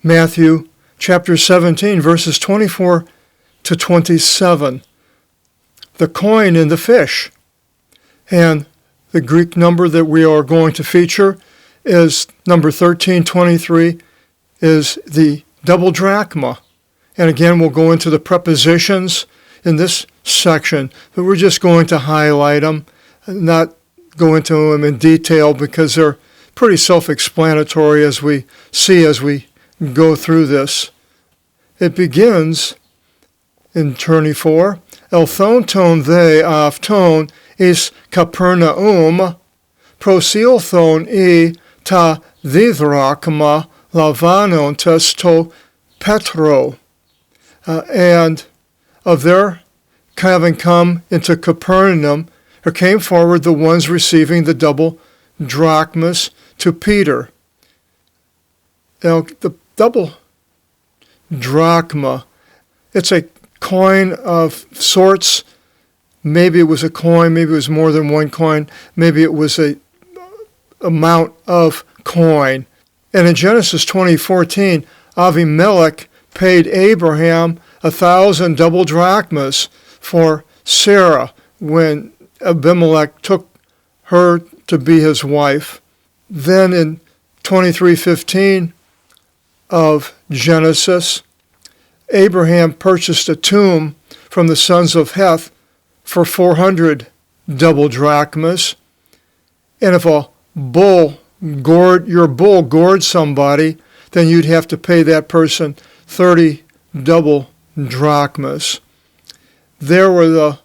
Matthew chapter 17, verses 24 to 27. The coin and the fish. And the Greek number that we are going to feature is number 1323, is the double drachma. And again, we'll go into the prepositions in this section, but we're just going to highlight them, not go into them in detail because they're pretty self-explanatory as we see as we go through this. It begins in 24, Elthon ton the afton is Capernaum, prosilthon e ta didrakma lavanon testo petro. And of their having come into Capernaum, there came forward the ones receiving the double drachmas to Peter. Now, the double drachma, it's a coin of sorts. Maybe it was a coin, maybe it was more than one coin, maybe it was a amount of coin. And in Genesis 20:14, Avimelech paid Abraham 1,000 double drachmas for Sarah when Abimelech took her to be his wife. Then in 23:15 of Genesis, Abraham purchased a tomb from the sons of Heth for 400 double drachmas. And if your bull gored somebody, then you'd have to pay that person 30 double drachmas. There were the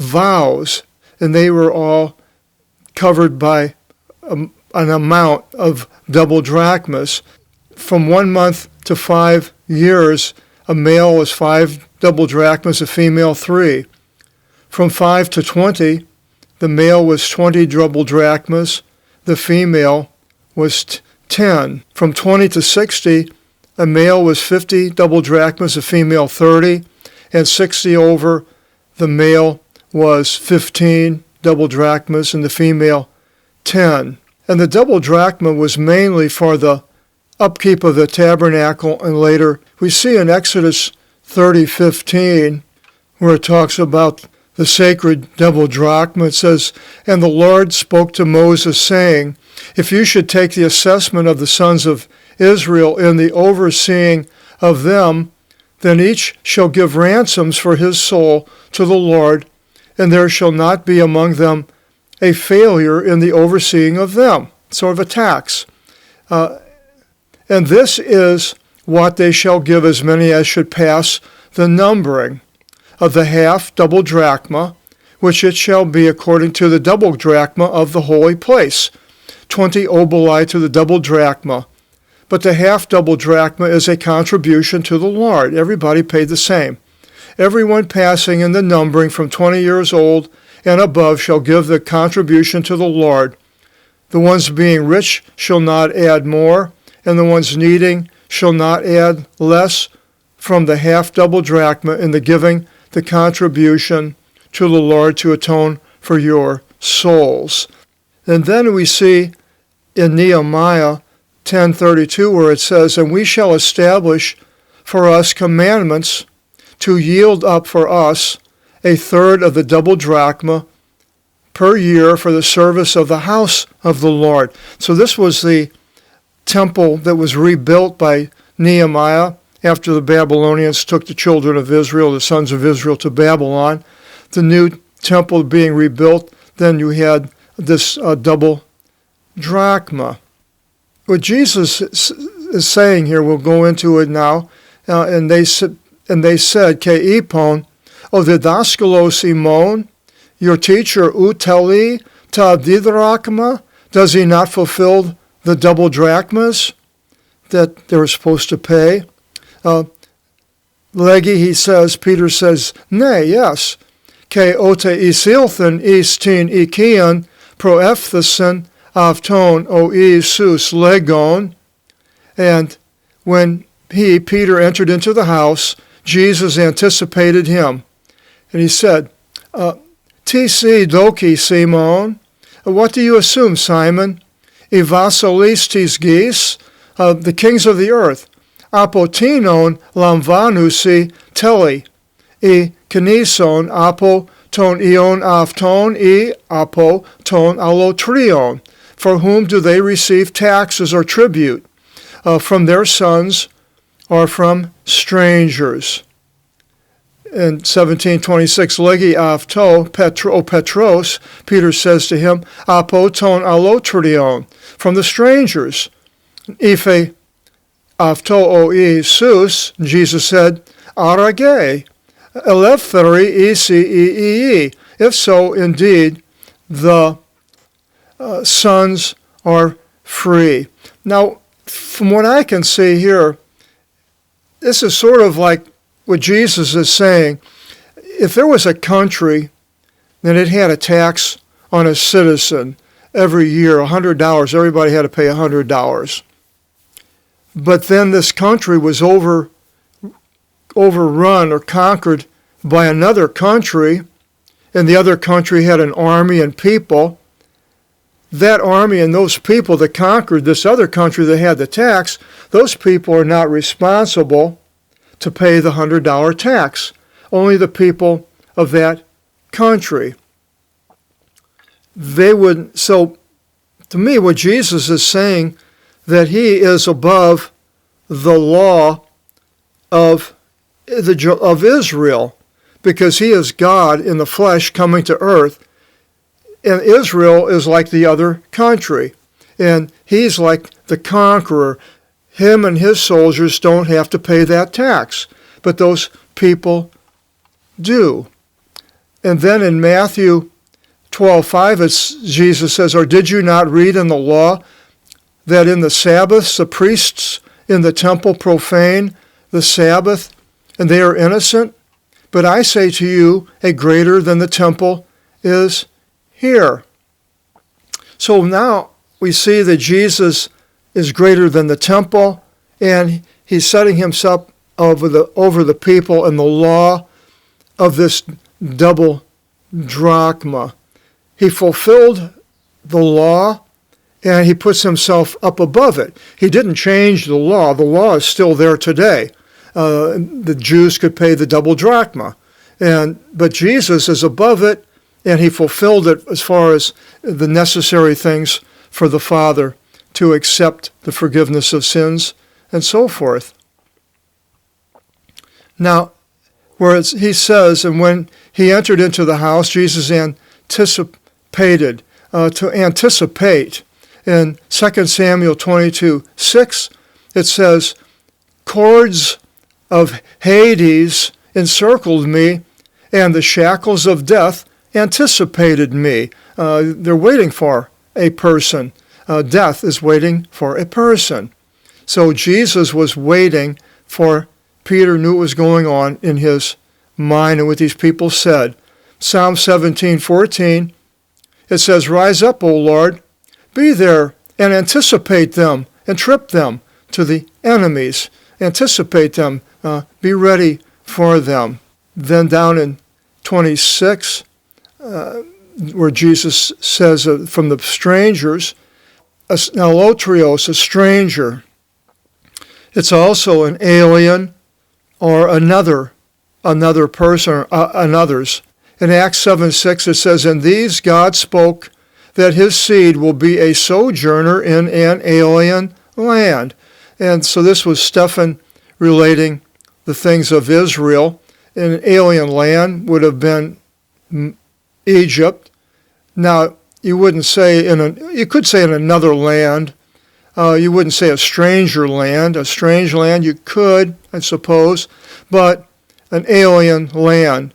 vows, and they were all covered by an amount of double drachmas. From 1 month to 5 years, a male was 5 double drachmas, a female 3. From 5 to 20, the male was 20 double drachmas, the female was 10. From 20 to 60, a male was 50 double drachmas, a female 30, and 60 over, the male was 15 double drachmas, and the female 10. And the double drachma was mainly for the upkeep of the tabernacle, and later we see in Exodus 30:15, where it talks about the sacred double drachma. It says, "And the Lord spoke to Moses, saying, If you should take the assessment of the sons of Israel in the overseeing of them, then each shall give ransoms for his soul to the Lord, and there shall not be among them a failure in the overseeing of them." Sort of a tax. And this is what they shall give as many as should pass the numbering of the half double drachma, which it shall be according to the double drachma of the holy place, 20 oboli to the double drachma. But the half double drachma is a contribution to the Lord. Everybody paid the same. Everyone passing in the numbering from 20 years old and above shall give the contribution to the Lord. The ones being rich shall not add more, and the ones needing shall not add less from the half double drachma in the giving the contribution to the Lord to atone for your souls. And then we see in Nehemiah 10:32 where it says, "And we shall establish for us commandments to yield up for us 1/3 of the double drachma per year for the service of the house of the Lord." So this was the temple that was rebuilt by Nehemiah after the Babylonians took the children of Israel, the sons of Israel, to Babylon. The new temple being rebuilt, then you had this double drachma. What Jesus is saying here, we'll go into it now, and they said, "Ke ipon, o didaskalo Simon, your teacher uteli ta didrachma, does he not fulfill the double drachmas that they were supposed to pay?" Legi, Peter says, "Nay, yes. Ke ote isilthen istin ikian proephthasen avton o Isus legon." And when Peter, entered into the house, Jesus anticipated him. And he said, "Tisi doki Simon, what do you assume, Simon? Ivasolis tis geese, the kings of the earth, Apotinon lamvanusi teli, e kinison apo ton ion afton, e apo ton allotrion. For whom do they receive taxes or tribute? From their sons or from strangers? In 17:26, legi afto Petros, Peter says to him, apo ton allotrion, from the strangers. Ife afto o Isus, Jesus said, arage, eleftheri isi. If so, indeed, the sons are free. Now, from what I can see here, this is sort of like what Jesus is saying. If there was a country that it had a tax on a citizen every year, $100, everybody had to pay $100. But then this country was overrun or conquered by another country, and the other country had an army and people. That army and those people that conquered this other country that had the tax, those people are not responsible to pay the $100 tax. Only the people of that country. So, to me, what Jesus is saying, that he is above the law of Israel, because he is God in the flesh coming to earth. And Israel is like the other country. And he's like the conqueror. Him and his soldiers don't have to pay that tax. But those people do. And then in Matthew 12:5, Jesus says, or did you not read in the law that in the Sabbaths the priests in the temple profane the Sabbath, and they are innocent? But I say to you, a greater than the temple is here. So now we see that Jesus is greater than the temple, and he's setting himself over the people and the law of this double drachma. He fulfilled the law, and he puts himself up above it. He didn't change the law. The law is still there today. The Jews could pay the double drachma, but Jesus is above it, and he fulfilled it as far as the necessary things for the Father to accept the forgiveness of sins and so forth. Now, whereas he says, and when he entered into the house, Jesus anticipated, to anticipate. In 2 Samuel 22:6, it says, cords of Hades encircled me, and the shackles of death anticipated me. They're waiting for a person. Death is waiting for a person. So Jesus was waiting for Peter, knew what was going on in his mind and what these people said. Psalm 17:14, it says, rise up, O Lord, be there and anticipate them and trip them to the enemies. Anticipate them, be ready for them. Then down in 26, where Jesus says from the strangers, allotrios, a stranger. It's also an alien or another person or another's. In Acts 7:6 it says, and these God spoke that his seed will be a sojourner in an alien land. And so this was Stephen relating the things of Israel. In an alien land would have been Egypt. Now, you wouldn't say you could say in another land. You wouldn't say a stranger land. A strange land you could, I suppose, but an alien land.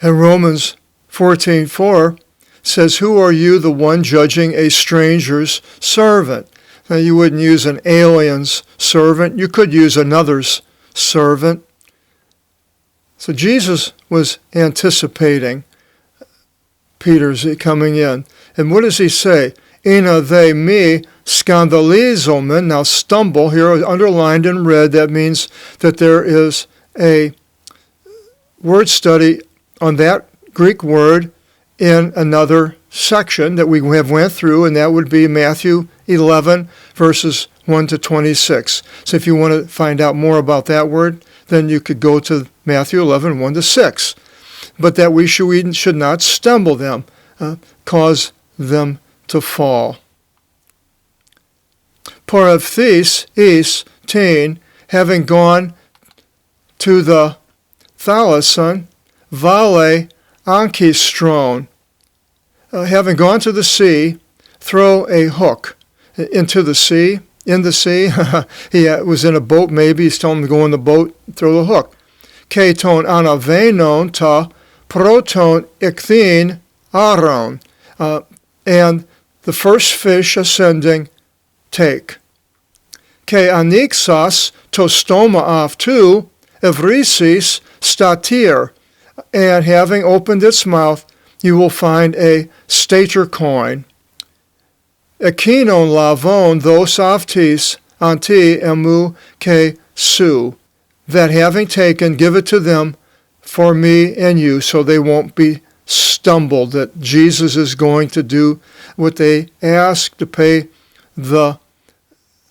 And Romans 14:4 says, who are you, the one judging a stranger's servant? Now, you wouldn't use an alien's servant. You could use another's servant. So Jesus was anticipating Peter's coming in. And what does he say? Ina they me scandalizomen. Now stumble, here underlined in red, that means that there is a word study on that Greek word in another section that we have went through, and that would be Matthew 11, verses 1 to 26. So if you want to find out more about that word, then you could go to Matthew 11, 1 to 6. But that we should not stumble them, cause them to fall. Poraphthes is tain, having gone to the thalason, vale ankistron, having gone to the sea, throw a hook into the sea. In the sea, he was in a boat. Maybe he's telling him to go in the boat, throw the hook. Keton anavenon ta proton ikthin aron, and the first fish ascending, take. Ke anixas tostoma aftu evrisis statir, and having opened its mouth, you will find a stater coin. Ekinon lavon thos aftis anti emu ke su, that having taken, give it to them for me and you, so they won't be stumbled, that Jesus is going to do what they ask, to pay the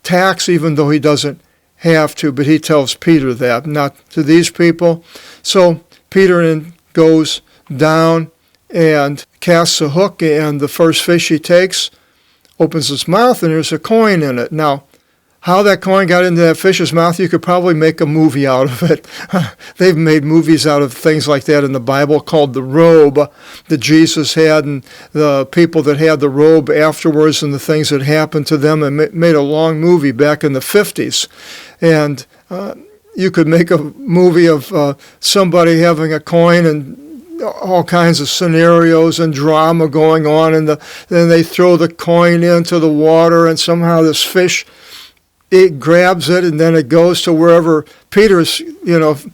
tax, even though he doesn't have to, but he tells Peter that, not to these people. So Peter then goes down and casts a hook, and the first fish he takes opens its mouth, and there's a coin in it. Now, how that coin got into that fish's mouth, you could probably make a movie out of it. They've made movies out of things like that in the Bible, called The Robe, that Jesus had, and the people that had the robe afterwards and the things that happened to them, and made a long movie back in the 50s. And you could make a movie of somebody having a coin and all kinds of scenarios and drama going on, and then they throw the coin into the water, and somehow this fish, it grabs it, and then it goes to wherever Peter's,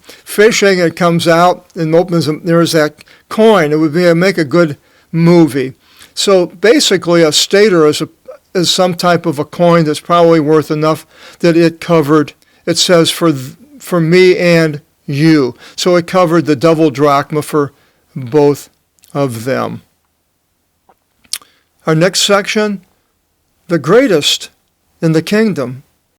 fishing. It comes out and opens them. There's that coin. It would make a good movie. So basically, a stater is some type of a coin that's probably worth enough that it covered. It says for me and you. So it covered the double drachma for both of them. Our next section, the greatest in the kingdom.